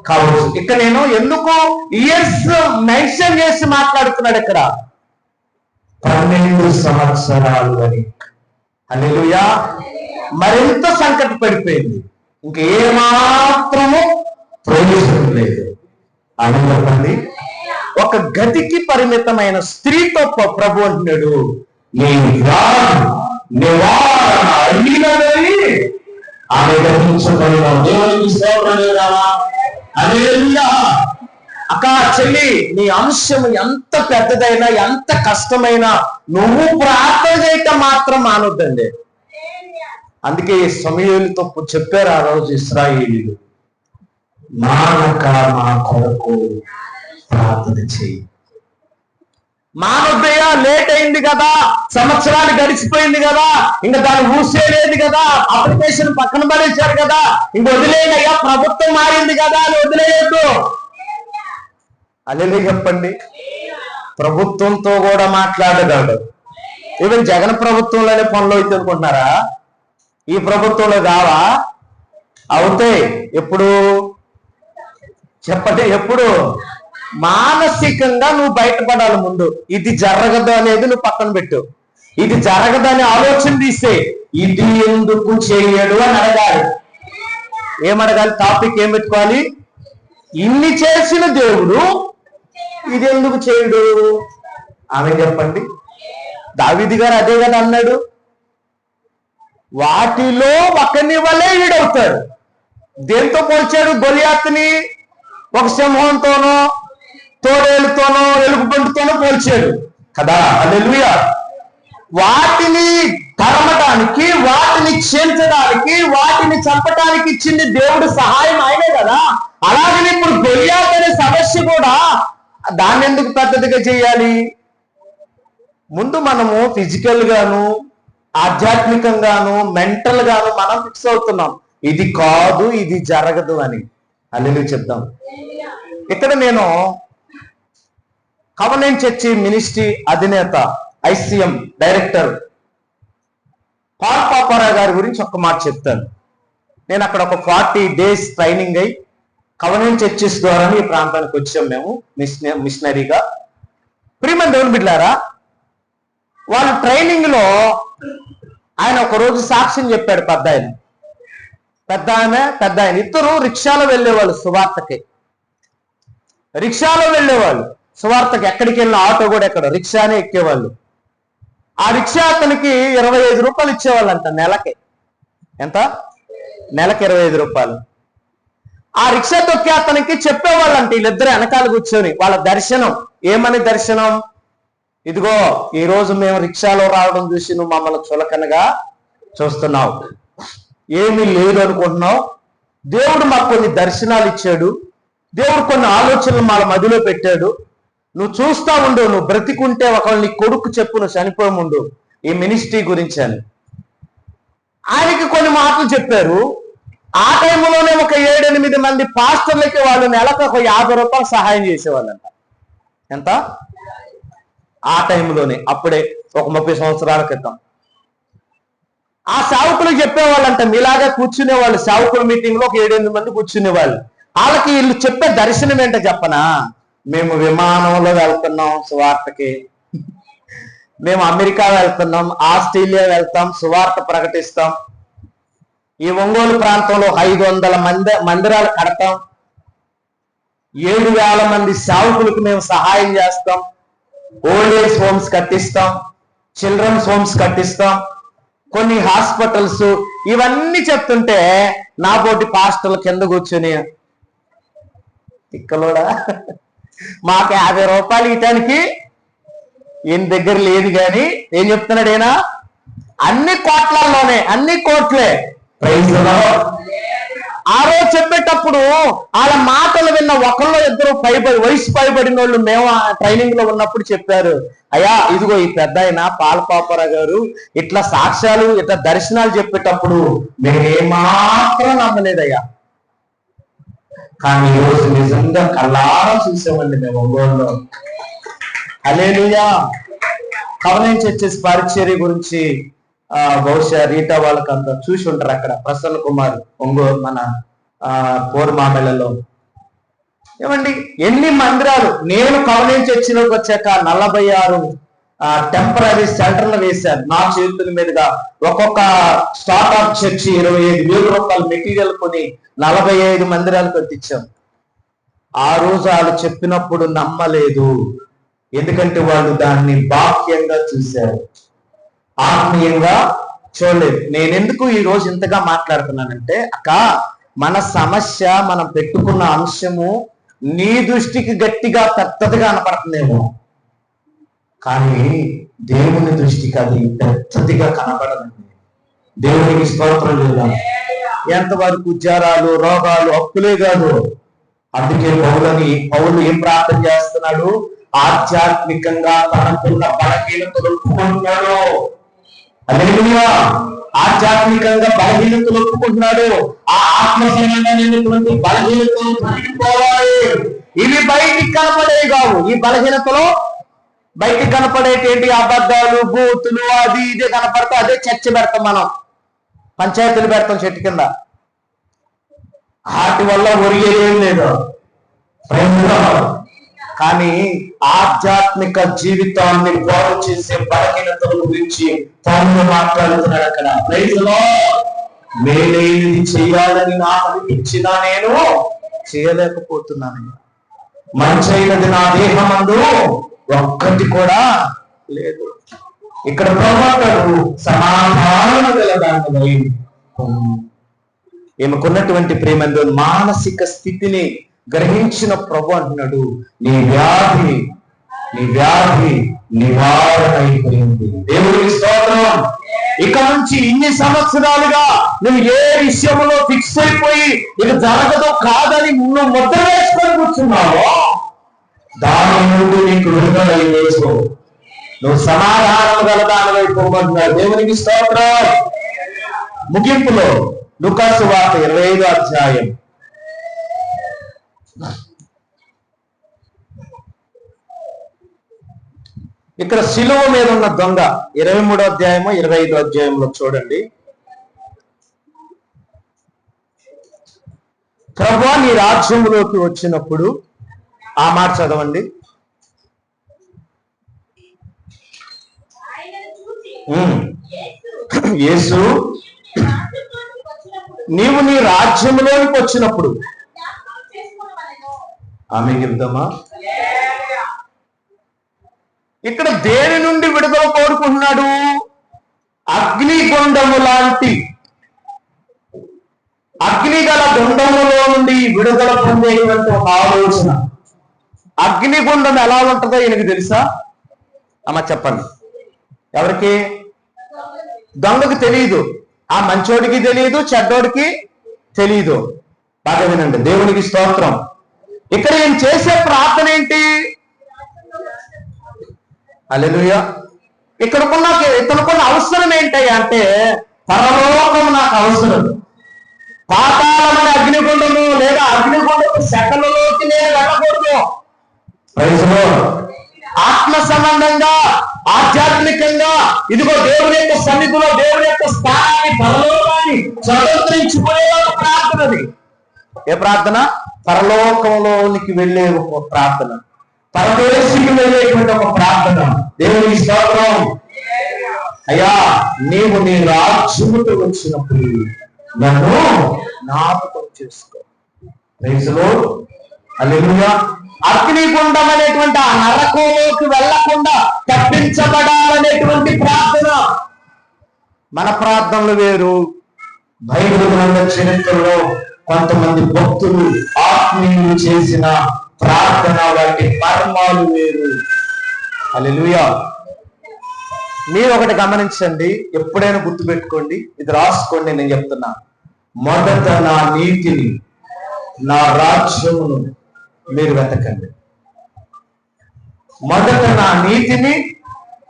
[SPEAKER 1] కావచ్చు. ఇక్కడ నేను ఎందుకు ఇయర్స్ మెన్షన్ చేసి మాట్లాడుతున్నాడు ఇక్కడ? 12 సంవత్సరాలు అని. హల్లెలూయా. మరింత సంకట పడిపోయింది, ఇంకేమాత్రము ప్రయోజనం లేదు. అని చెప్పండి. ఒక గదికి పరిమితమైన స్త్రీతో ప్రభు అంటున్నాడు, నీ నివారణ అడిగినదని ఆమె గ్రహించగలిగాం. దేవునికి స్తోత్రం లేదావా? హల్లెలూయా. అక్క చెల్లి, నీ అంశం ఎంత పెద్దదైనా ఎంత కష్టమైనా నువ్వు ప్రార్థన చేయటం మాత్రం మానొద్దండి. అందుకే సమూయేలుతో చెప్పారు ఆ రోజు ఇశ్రాయేలీయులు, మానక మా కొరకు ప్రార్థన చేయి. మానొద్దయ్యా, లేట్ అయింది కదా, సంవత్సరాలు గడిచిపోయింది కదా, ఇంకా దాన్ని ఊసేలేదు కదా, అప్లికేషన్ పక్కన పడేశారు కదా, ఇంక వదిలేదయ్యా, ప్రభుత్వం మారింది కదా అని వదిలేయద్దు. అల్లెలూయా చెప్పండి. ప్రభుత్వంతో కూడా మాట్లాడగలడు. ఈవెన్ జగన్ ప్రభుత్వంలోనే పనులు అయితే అనుకుంటున్నారా? ఈ ప్రభుత్వంలో కావా? అవుతాయి. ఎప్పుడు చెప్పండి? ఎప్పుడు? మానసికంగా నువ్వు బయటపడాలి ముందు. ఇది జరగదు అనేది నువ్వు పక్కన పెట్టు. ఇది జరగదు అనే ఆలోచన తీసే, ఇది ఎందుకు చేయడు అని అడగాలి. ఏమడగాలి? టాపిక్ ఏం పెట్టుకోవాలి? ఇన్ని చేసిన దేవుడు ఇది ఎందుకు చేయడు? ఆమె చెప్పండి. దావీదు గారు అదే కదా అన్నాడు, వాటిలో ఒకని వల్లే వీడవుతాడు. దేంతో పోల్చాడు? గొలియాతుని ఒక సింహంతోనో తోడేలుతోనో ఎలుగుబంటితోనో పోల్చాడు కదా. హల్లెలూయా. వాటిని తరమడానికి, వాటిని చేర్చడానికి, వాటిని చంపడానికి ఇచ్చింది దేవుడు సహాయం ఆయనే కదా. అలాగని ఇప్పుడు గొలియాత్ అనే సమస్య కూడా దాన్ని ఎందుకు పెద్దదిగా చేయాలి? ముందు మనము ఫిజికల్ గాను, ఆధ్యాత్మికంగాను, మెంటల్ గాను మనం ఫిక్స్ అవుతున్నాం, ఇది కాదు, ఇది జరగదు అని. హల్లెలూయా చెప్తాం. ఇక్కడ నేను కవెనెంట్ చర్చి మినిస్ట్రీ అధినేత, ICM డైరెక్టర్ పాల్ పాపారావు గారి గురించి ఒక్క మాట చెప్తాను. నేను అక్కడ ఒక 40 days ట్రైనింగ్ అయి కవెనెంట్ చర్చెస్ ద్వారా ఈ ప్రాంతానికి వచ్చాం మేము మిషనరీగా. ప్రియమైన దేవుని బిడ్డలారా, వాళ్ళ ట్రైనింగ్ లో ఆయన ఒక రోజు సాక్ష్యం చెప్పాడు. పెద్ద ఆయన ఇద్దరు రిక్షాలో వెళ్ళేవాళ్ళు సువార్తకి. ఎక్కడికి వెళ్ళిన ఆటో కూడా ఎక్కడ, రిక్షానే ఎక్కేవాళ్ళు. ఆ రిక్షా అతనికి 25 రూపాయలు ఇచ్చేవాళ్ళంట నెలకి. ఎంత? నెలకి 25 రూపాయలు. ఆ రిక్షా తొక్కి అతనికి చెప్పేవాళ్ళంట వీళ్ళిద్దరు వెనకాల కూర్చొని వాళ్ళ దర్శనం. ఏమని దర్శనం? ఇదిగో ఈ రోజు మేము రిక్షాలో రావడం చూసి నువ్వు మమ్మల్ని చులకనగా చూస్తున్నావు, ఏమీ లేదు అనుకుంటున్నావు. దేవుడు మాకు కొన్ని దర్శనాలు ఇచ్చాడు, దేవుడు కొన్ని ఆలోచనలు మన మదిలో పెట్టాడు. నువ్వు చూస్తా ఉండు, నువ్వు బ్రతికుంటే ఒకవేళ నీ కొడుకు చెప్పు, నువ్వు చనిపోయి ఉండు ఈ మినిస్ట్రీ గురించి అని ఆయనకి కొన్ని మాటలు చెప్పారు. ఆ టైంలోనే ఒక 7-8 మంది పాస్టర్లకి వాళ్ళు నెలకు ఒక 50 రూపాయలు సహాయం చేసేవాళ్ళంట. ఎంత? ఆ టైంలోనే, అప్పుడే ఒక 30 సంవత్సరాల క్రితం. ఆ సేవకులు చెప్పేవాళ్ళంట, మీలాగా కూర్చునేవాళ్ళు సేవకుల మీటింగ్ లో ఒక 7-8 మంది కూర్చునేవాళ్ళు. వాళ్ళకి వీళ్ళు చెప్పే దర్శనం ఏంటో చెప్పనా? మేము విమానంలో వెళ్తున్నాం సువార్తకి, మేము అమెరికా వెళ్తున్నాం, ఆస్ట్రేలియా వెళ్తాం, సువార్త ప్రకటిస్తాం, ఈ ఒంగోలు ప్రాంతంలో 500 మందిరాలు కడతాం, 7,000 మంది సేవకులకు మేము సహాయం చేస్తాం, ఓల్డ్ ఏజ్ హోమ్స్ కట్టిస్తాం, చిల్డ్రన్స్ హోమ్స్ కట్టిస్తాం, కొన్ని హాస్పిటల్స్, ఇవన్నీ చెప్తుంటే నా పోటీ పాస్టర్లు కింద కూర్చొని తిక్కలోడా మాకు 50 రూపాయలు ఇవ్వటానికి ఈయన దగ్గర లేదు. కానీ ఏం చెప్తున్నాడు ఈయన? అన్ని కోట్లలోనే, అన్ని కోట్లే. ఆ రోజు చెప్పేటప్పుడు వాళ్ళ మాటలు విన్న ఒకళ్ళు ఇద్దరు వయసు పైబడిన వాళ్ళు మేము ఆ ట్రైనింగ్ లో ఉన్నప్పుడు చెప్పారు, అయ్యా ఇదిగో ఈ పెద్ద ఆయన పాల్ పాపారావు గారు ఇట్లా సాక్ష్యాలు, ఇట్లా దర్శనాలు చెప్పేటప్పుడు మేమేమాత్రం నమ్మలేదయ్యా, కానీ ఈరోజు నిజంగా కళ్ళారా చూసామండి మేము ఒంగోలులో. హల్లెలూయా. కవెనెంట్ చర్చెస్ పరిచర్య గురించి బహుశా రీటా వాళ్ళకి అంతా చూసి ఉంటారు. అక్కడ ప్రసన్న కుమార్ ఒంగోలు మన పోరుమామెలలో ఏమండి ఎన్ని మందిరాలు. నేను కవెనెంట్ చర్చిలోకి వచ్చాక 46 టెంపరీ సెంటర్లు వేశారు నా చేతుల మీదుగా. ఒక్కొక్క స్టార్ట్అప్ చర్చి 25,000 రూపాయలు మెటీరియల్ కొని 45 మందిరాలు కట్టించాం. ఆ రోజు వాళ్ళు చెప్పినప్పుడు నమ్మలేదు, ఎందుకంటే వాళ్ళు దాన్ని బాహ్యంగా చూశారు, ఆత్మీయంగా చూడలేదు. నేనెందుకు ఈ రోజు ఇంతగా మాట్లాడుతున్నానంటే, అక్క మన సమస్య, మనం పెట్టుకున్న అంశము నీ దృష్టికి గట్టిగా పెద్దదిగా కనపడుతుందేమో, కానీ దేవుని దృష్టికి అది పెద్దదిగా కనపడదండి. దేవునికి స్తోత్రం లేదా? ఎంతవరకు జ్వరాలు, రోగాలు, అప్పులే కాదు. అందుకే పౌలు ఏం ప్రార్థన చేస్తున్నాడు? ఆధ్యాత్మికంగా తనకున్న బలహీనతలు ఒప్పుకుంటున్నాడు. హల్లెలూయా. ఆధ్యాత్మికంగా బలహీనతలు ఒప్పుకుంటున్నాడు. ఆ ఆత్మ సంబంధమైనటువంటి బలహీనతలు తొలగిపోవాలి. ఇవి బయటికి కనపడేవి కావు. ఈ బలహీనతలు బయటికి కనపడేటేంటి? అబద్ధాలు, బూతులు, అది ఇదే కనపడతా, అదే చర్చ పెడతాం, మనం పంచాయతీలు పెడతాం చెట్టు కింద. వాటి వల్ల ఒరిగేదేం లేదు. కానీ ఆధ్యాత్మిక జీవితాన్ని బాగు చేసే బలహీనతల గురించి పౌలు మాట్లాడుతున్నాడు అక్కడ. Praise lord. మేలైనది చేయాలని నాకు అనిపించినా నేను చేయలేకపోతున్నాను, మంచైనది నా దేహమందు ఒక్కటి కూడా లేదు. ఇక్కడ ప్రభువు సమాధానం గలదాన్ని ఈమెకున్నటువంటి ప్రేమందు మానసిక స్థితిని గ్రహించిన ప్రభు అంటున్నాడు, నీ వ్యాధి నివారణ అయిపోయింది. దేవుడికి స్తోత్రం. ఇక నుంచి ఇన్ని సంవత్సరాలుగా నువ్వు ఏ విషయంలో ఫిక్స్ అయిపోయి ఇది జరగదు కాదని నువ్వు ముద్ర వేసుకొని కూర్చున్నావో దాని నుండి నీకు విడుదల వేసుకో. నువ్వు సమాధానం గల దానివైపోబడ్డావు. దేవునికి స్తోత్రం. ముగింపులో లూకా సువార్త 25వ అధ్యాయం ఇక్కడ శిలువ మీద ఉన్న దొంగ 23వ అధ్యాయము 25వ అధ్యాయంలో చూడండి. ప్రభువా నీ రాజ్యంలోకి వచ్చినప్పుడు, ఆ మాట చదవండి. యేసు నీవు నీ రాజ్యంలోనికి వచ్చినప్పుడు ఆమె చెప్దామా? ఇక్కడ దేని నుండి విడుదల కోరుకుంటున్నాడు? అగ్నిగుండము లాంటి అగ్నిగల గుండములో నుండి విడుదల పొందేటువంటి ఒక ఆలోచన. అగ్నిగుండం ఎలా ఉంటుందో ఈయనకి తెలుసా? అమ్మ చెప్పండి. ఎవరికి? దొంగకు తెలియదు, ఆ మంచోడికి తెలియదు, చెడ్డోడికి తెలియదు. బాగా వినండి. దేవునికి స్తోత్రం. ఇక్కడ ఈయన చేసే ప్రార్థన ఏంటి? హల్లెలూయా. ఇతనుకున్న అవసరం ఏంటయ్యా అంటే, పరలోకం నాకు అవసరం. పాతాళమైన అగ్నిగుండము లేదా అగ్నిగుండము శకలలోకి నేను వెళ్ళకూడదు. ఆత్మ సంబంధంగా ఆధ్యాత్మికంగా ఇదిగో దేవుని యొక్క సన్నిధిలో దేవుని యొక్క స్థానాన్ని పరలోకాన్ని స్వతంత్రించుకునే ఒక ప్రార్థనది. ఏ ప్రార్థన? పరలోకంలోనికి వెళ్ళే ఒక ప్రార్థన, పరదేశికి వెళ్ళేటువంటి ఒక ప్రార్థన. దేవునికి స్తోత్రం. అయ్యా నీవు నీ రాజ్యముతో వచ్చినప్పుడు నన్ను జ్ఞాపకం చేసుకో. Praise lord. హల్లెలూయా. అగ్నిగుండం అనేటువంటి ఆ నరకంలోకి వెళ్లకుండా తప్పించబడాలనేటువంటి ప్రార్థన. మన ప్రార్థనలు వేరు. బైబిల్ గ్రంథ చరిత్రలో కొంతమంది భక్తులు ఆత్మీయులు చేసిన ప్రార్థన వాటి మర్మాలు వేరు. హల్లెలూయా. మీరు ఒకటి గమనించండి, ఎప్పుడైనా గుర్తుపెట్టుకోండి, ఇది రాసుకోండి. నేను చెప్తున్నా, మొదట నా నీతిని నా రాజ్యమును మీరు వెతకండి. మొదట నా నీతిని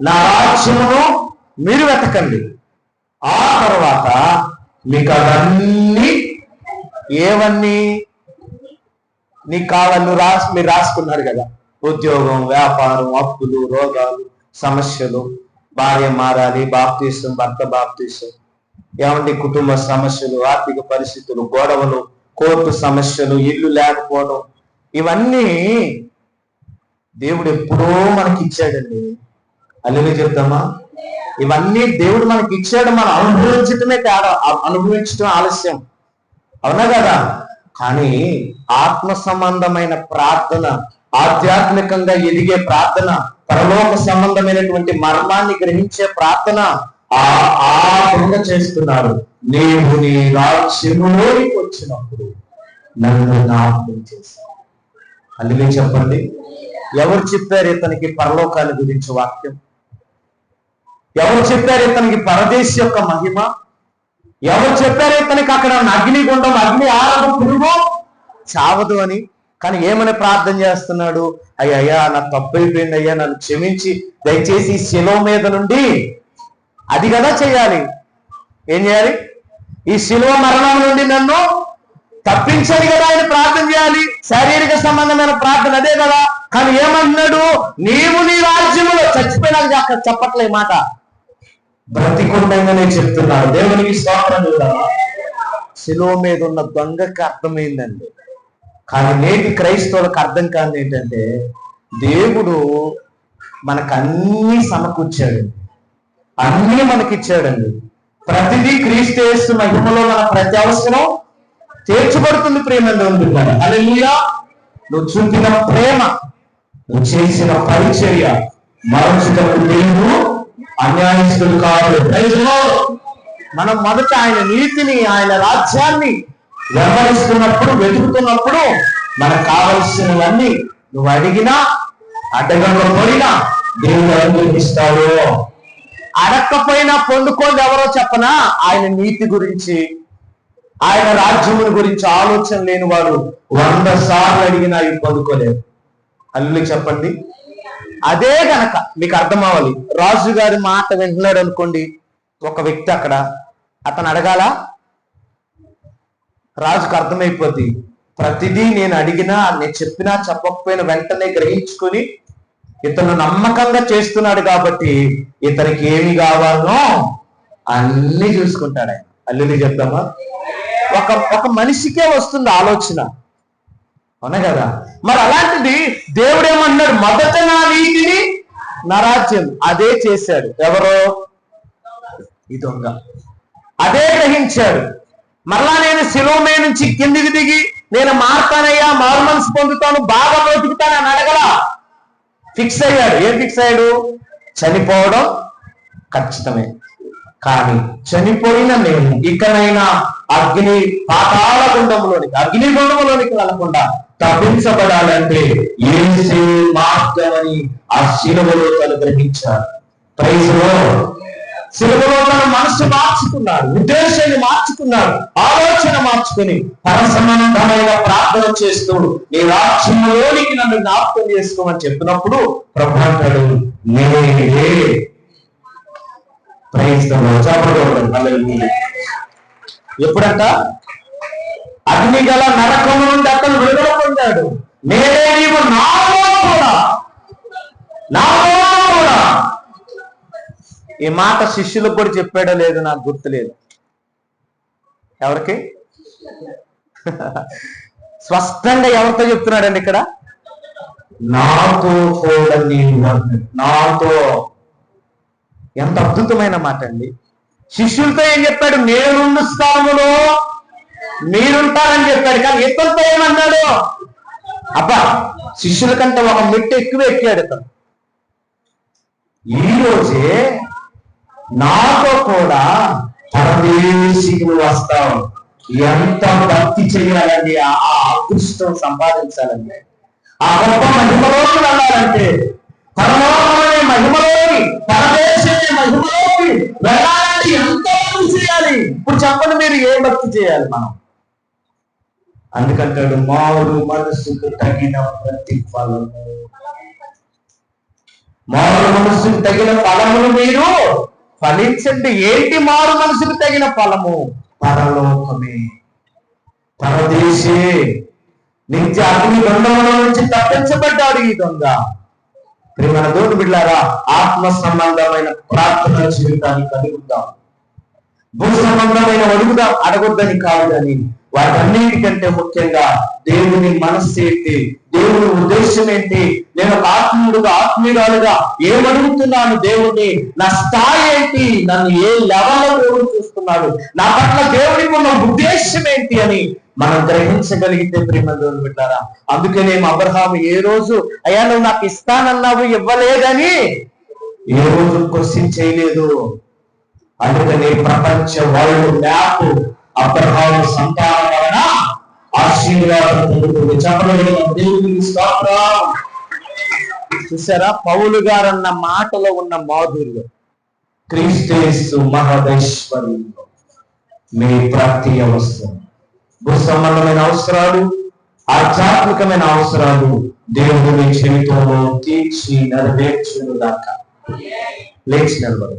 [SPEAKER 1] నా రాజ్యమును మీరు వెతకండి. ఆ తర్వాత మీకు అవన్నీ ఏవన్నీ నీకు కావాలి మీరు రాసుకున్నారు కదా. ఉద్యోగం, వ్యాపారం, అప్పులు, రోగాలు, సమస్యలు, భార్య మారాలి, బాప్తీసం, భర్త బాప్తీసం, ఏమండి కుటుంబ సమస్యలు, ఆర్థిక పరిస్థితులు, గొడవలు, కోర్టు సమస్యలు, ఇల్లు లేకపోవడం, ఇవన్నీ దేవుడు ఎప్పుడో మనకి ఇచ్చాడండి. అల్లెలు చెప్తామా? ఇవన్నీ దేవుడు మనకి ఇచ్చాడు. మనం అనుభవించటమే తేడా, అనుభవించటం ఆలస్యం. అవునా కదా? కానీ ఆత్మ సంబంధమైన ప్రార్థన, ఆధ్యాత్మికంగా ఎదిగే ప్రార్థన, పరలోక సంబంధమైనటువంటి మర్మాన్ని గ్రహించే ప్రార్థన ఆ దొంగ చేస్తున్నారు. నీవు నీ రాజ్యములోకి వచ్చినప్పుడు నన్ను జ్ఞాపకం చేశావు. అందుకే చెప్పండి, ఎవరు చెప్పారు ఇతనికి పరలోకాన్ని గురించి వాక్యం? ఎవరు చెప్పారు ఇతనికి పరదేశి యొక్క మహిమ? ఎవరు చెప్పారు ఇతనికి అక్కడ అగ్నిగుండం, అగ్ని ఆరదు, పురుగు చావదు అని? కానీ ఏమని ప్రార్థన చేస్తున్నాడు? అయ్యా నా తప్పు అయిపోయింది అయ్యా, నన్ను క్షమించి దయచేసి శిలువ మీద నుండి, అది కదా చేయాలి. ఏం చేయాలి? ఈ శిలువ మరణం నుండి నన్ను తప్పించాలి కదా ఆయన ప్రార్థన చేయాలి. శారీరక సంబంధమైన ప్రార్థన అదే కదా. కానీ ఏమంటున్నాడు? నీవు నీ రాజ్యములో, చచ్చిపోయినాక చెప్పట్లే మాట, బ్రతికుండంగానే చెప్తున్నాడు. దేవునికి స్తోత్రం కదా. శిలువ మీద ఉన్న దొంగకి అర్థమైందండి. కానీ నేటి క్రైస్తవులకు అర్థం కాదు ఏంటంటే, దేవుడు మనకు అన్నీ సమకూర్చాడండి, అన్నీ మనకిచ్చాడండి. ప్రతిదీ క్రీస్తు యేసు మహిమలో మన ప్రతి అవసరం తీర్చబడుతుంది. ప్రేమలో ఉంటున్నాడు. హల్లెలూయా. నువ్వు చూపిన ప్రేమ, నువ్వు చేసిన పరిచర్య మరొకటి దేవుడు అన్యాయస్తుడు కాదు. మనం మొదట ఆయన నీతిని, ఆయన రాజ్యాన్ని వెంబడిస్తున్నప్పుడు, వెతుకుతున్నప్పుడు మనకు కావలసినవన్నీ నువ్వు అడిగినా అడ్డగంలో పోయినా దేవుడు అనుగ్రహిస్తాడు. అడక్కపోయినా పొందుకోండి ఎవరో చెప్పనా, ఆయన నీతి గురించి, ఆయన రాజ్యముని గురించి ఆలోచన లేని వాడు 100 సార్లు అడిగినా ఇవి పొందుకోలేదు. అల్లు చెప్పండి. అదే గనక మీకు అర్థం అవ్వాలి. రాజు గారి మాట వింటున్నాడు అనుకోండి, ఒక వ్యక్తి అక్కడ, అతను అడగాల, రాజుకు అర్థమైపోద్ది. ప్రతిదీ నేను అడిగినా, నేను చెప్పినా చెప్పకపోయినా వెంటనే గ్రహించుకొని ఇతను నమ్మకంగా చేస్తున్నాడు కాబట్టి ఇతనికి ఏమి కావాలనో అన్ని చూసుకుంటాడు ఆయన. అల్లుని చెప్తామా? ఒక మనిషికే వస్తుంది ఆలోచన, అవునా కదా? మరి అలాంటిది దేవుడు ఏమన్నాడు? మొదట నా నీతిని నా రాజ్యం. అదే చేశాడు ఎవరో? ఈ దొంగ. అదే గ్రహించాడు. మరలా నేను శిలువ మీద నుంచి కిందికి దిగి నేను మారుతానయ్యా, మారు మనసు పొందుతాను, బాగా బ్రతుకుతాను అని అడగల. ఫిక్స్ అయ్యాడు. ఏం ఫిక్స్ అయ్యాడు? చనిపోవడం ఖచ్చితమే, కానీ చనిపోయిన నేను ఇకనైనా పాతాళ గుండంలోనికి వెళ్ళకుండా తప్పించబడాలంటే యేసే మార్గమని ఆ శిలువలో తను గ్రహించాడు. Praise lord. శిలువలో తన మనసు మార్చుకున్నాడు, ఉద్దేశాన్ని మార్చుకున్నాడు, ఆలోచన మార్చుకుని పరసంబంధమైన ప్రార్థన చేస్తూ నీ రాజ్యంలోనికి నన్ను జ్ఞాపకం చేసుకోమని చెప్పినప్పుడు ప్రభు అంటాడు, నేనే. Praise lord. ఎప్పుడంట? అగ్ని గల నరకము నుండి అతను విడుదల పొందాడు. నేనే నీవు నాలో కూడా. ఈ మాట శిష్యులకు కూడా చెప్పాడో లేదో నాకు గుర్తులేదు. ఎవరికి? స్పష్టంగా ఎవరితో చెప్తున్నాడండి ఇక్కడ? నాతో కూడా నీవు. నాతో. ఎంత అద్భుతమైన మాట అండి. శిష్యులతో ఏం చెప్పాడు? నేనున్న స్థానములో మీరుంటారని చెప్పాడు. కానీ ఇతరులతో ఏమన్నాడు? అబ్బా, శిష్యుల కంటే ఒక మెట్టు ఎక్కువ ఎక్కాడు ఇతను. ఈ రోజే నాతో కూడా పరదేశికులు వస్తావు. ఎంత భక్తి చేయాలండి, ఆ అదృష్టం సంపాదించాలండి, ఆ గొప్ప మహిమలోకి వెళ్ళాలంటే, పరలోకమనే మహిమలోకి, పరదేశమే మహిమలోకి వెళ్ళాలంటే ఎంతో భక్తి చేయాలి. ఇప్పుడు చెప్పండి, మీరు ఏ భక్తి చేయాలి మనం? అందుకంటాడు, మారు మనసుకు తగిన ప్రతి ఫలము. మారు మనసుకు తగిన ఫలములు మీరు ఫలించండి. ఏంటి మారు మనసుకు తగిన ఫలము? పరలోకమే, పరదేశే. నిత్య అగ్ని గంధంలో నుంచి తప్పించబడ్డాడు ఈ దొంగ. ప్రియమైన దేవుని బిడ్డలారా, ఆత్మ సంబంధమైన ప్రార్థన జీవితాన్ని కలుగుతాం. భూ సంబంధమైన అడగొద్దని కాదు, కానీ వాటన్నిటికంటే ముఖ్యంగా దేవుని మనస్సు ఏంటి, దేవుని ఉద్దేశం ఏంటి, నేను ఒక ఆత్మీయురాలుగా ఏమడుగుతున్నాను దేవుణ్ణి, నా స్థాయి ఏంటి, నన్ను ఏ లెవెల్లో దేవుడు చూస్తున్నాడు, నా పట్ల దేవుడికి ఉన్న ఉద్దేశం ఏంటి అని మనం గ్రహించగలిగితే ప్రియమైన దేవుని బిడ్డలారా, అందుకనే అబ్రహాము ఏ రోజు అయ్యా నువ్వు నాకు ఇస్తానన్నావు ఇవ్వలేదని ఏ రోజు క్వశ్చన్ చేయలేదు. అందుకని ప్రపంచ వరల్డ్ మ్యాప్ అబ్రహాము సంతానం వలన ఆశీర్వాదం పొందుతుంది. దేవుడికి స్తోత్రం. చూసారా, పౌలు గారు అన్న మాటలో ఉన్న మాధుర్యం. క్రీస్తు మహదైశ్వర్యంలో మీ ప్రతి అవసరం, భూ సంబంధమైన అవసరాలు, ఆధ్యాత్మికమైన అవసరాలు దేవుని జీవితంలో తీర్చి నెరవేర్చును దాకా. లేచి నిలబడు.